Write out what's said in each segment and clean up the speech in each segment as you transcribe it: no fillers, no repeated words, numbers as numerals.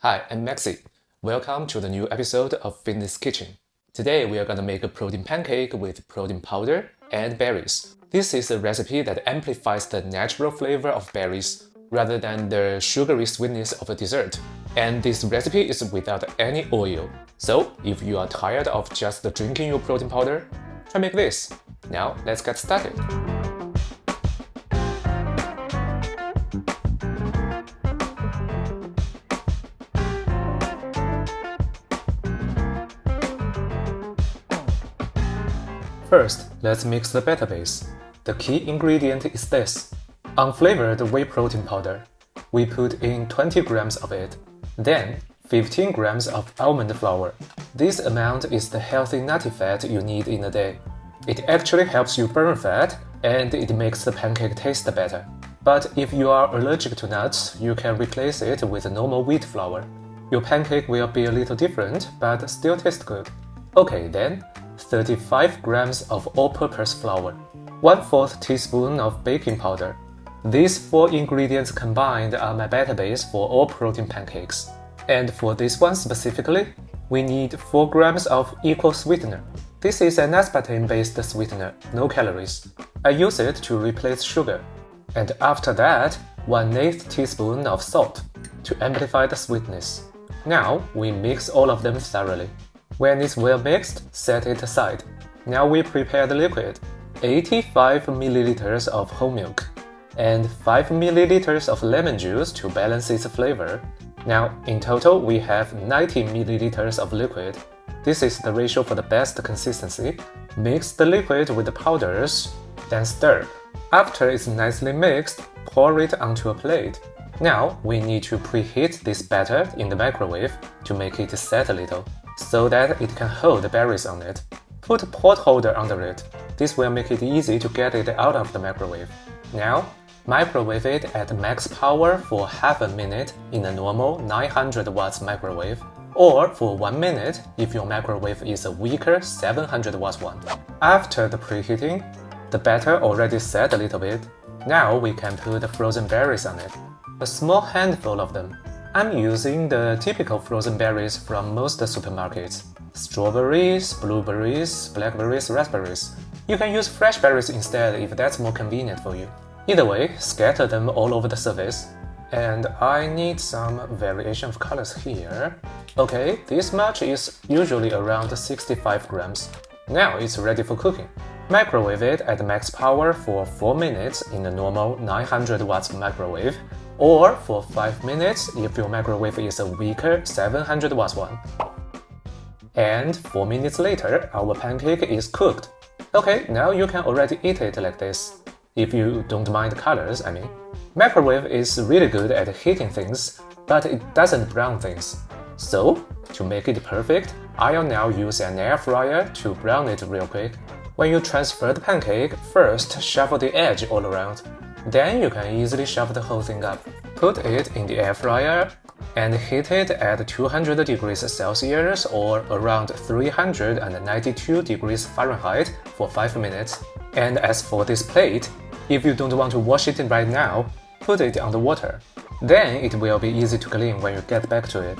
Hi, I'm Maxi. Welcome to the new episode of Fitness Kitchen. Today we are gonna make a protein pancake with protein powder and berries. This is a recipe that amplifies the natural flavor of berries rather than the sugary sweetness of a dessert. And this recipe is without any oil. So if you are tired of just drinking your protein powder, try make this. Now let's get started. First, let's mix the batter base. The key ingredient is this: unflavored whey protein powder. We put in 20 grams of it. Then, 15 grams of almond flour. This amount is the healthy nutty fat you need in a day. It actually helps you burn fat, and it makes the pancake taste better. But if you are allergic to nuts, you can replace it with normal wheat flour. Your pancake will be a little different, but still taste good. Okay then, 35 grams of all-purpose flour, 1/4 teaspoon of baking powder. These 4 ingredients combined are my batter base for all protein pancakes. And for this one specifically, we need 4 grams of equal sweetener. This is an aspartame-based sweetener, no calories. I use it to replace sugar. And after that, 1/8 teaspoon of salt to amplify the sweetness. Now we mix all of them thoroughly. When it's well mixed, set it aside. Now we prepare the liquid: 85 milliliters of whole milk and 5 milliliters of lemon juice to balance its flavor. Now, in total, we have 90 milliliters of liquid. This is the ratio for the best consistency. Mix the liquid with the powders, then stir. After it's nicely mixed, pour it onto a plate. Now, we need to preheat this batter in the microwave to make it set a little, so that it can hold the berries on it. Put a pot holder under it. This will make it easy to get it out of the microwave. Now, microwave it at max power for half a minute in a normal 900 watts microwave, or for 1 minute if your microwave is a weaker 700 watts one. After the preheating, the batter already set a little bit. Now we can put the frozen berries on it. A small handful of them. I'm using the typical frozen berries from most supermarkets: strawberries, blueberries, blackberries, raspberries. You can use fresh berries instead if that's more convenient for you. Either way, scatter them all over the surface. And I need some variation of colors here. Okay, this much is usually around 65 grams. Now it's ready for cooking. Microwave it at max power for 4 minutes in a normal 900 watts microwave, or for 5 minutes if your microwave is a weaker 700 watts one. And 4 minutes later, our pancake is cooked. Okay, now you can already eat it like this. If you don't mind colors, I mean. Microwave is really good at heating things, but it doesn't brown things. So, to make it perfect, I'll now use an air fryer to brown it real quick. When you transfer the pancake, first shuffle the edge all around. Then you can easily shove the whole thing up. Put it in the air fryer and heat it at 200 degrees Celsius or around 392 degrees Fahrenheit for 5 minutes. And as for this plate, if you don't want to wash it right now, put it on the water. Then it will be easy to clean when you get back to it.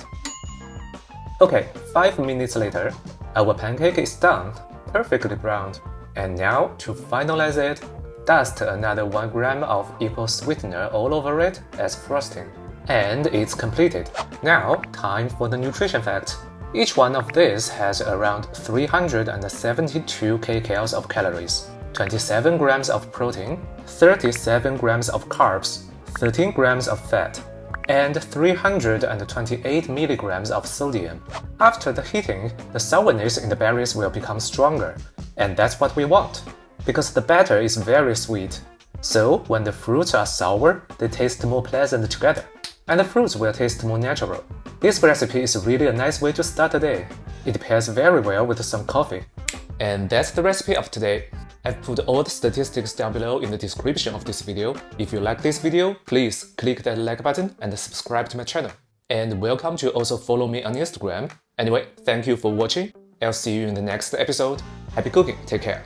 Okay, 5 minutes later, our pancake is done, perfectly browned. And now, to finalize it, dust another 1 gram of equal sweetener all over it as frosting. And it's completed. Now, time for the nutrition facts. Each one of these has around 372 kcal of calories, 27 grams of protein, 37 grams of carbs, 13 grams of fat, and 328 milligrams of sodium. After the heating, the sourness in the berries will become stronger, and that's what we want, because the batter is very sweet. So when the fruits are sour, they taste more pleasant together, and the fruits will taste more natural. This recipe is really a nice way to start the day. It pairs very well with some coffee. And that's the recipe of today. I've put all the statistics down below in the description of this video. If you like this video, please click that like button and subscribe to my channel. And welcome to also follow me on Instagram. Anyway, thank you for watching. I'll see you in the next episode. Happy cooking, take care.